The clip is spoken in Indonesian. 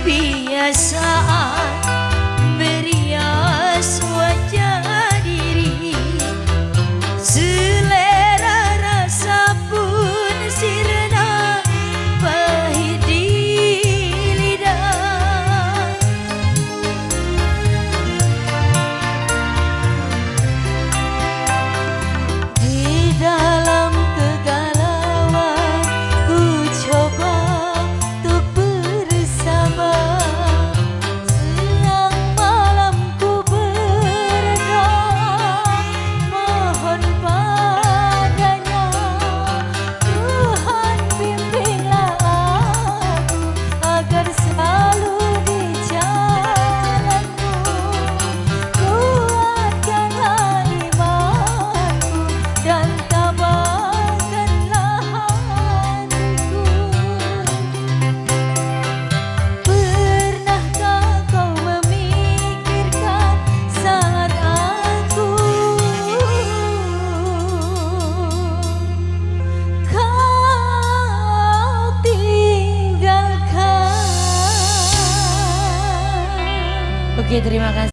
kebiasaan merias wajah diri, selera rasa pun sirna pahit di lidah. Di dalam kegalauan ku coba untuk bersama, siang malam ku berdoa mohon padanya, Tuhan bimbinglah aku agar selalu di jalanmu, kuatkanlah imanku dan tabahkanlah hatiku. Pernahkah kau memikirkan saat aku kau tinggalkan? Oke, terima kasih.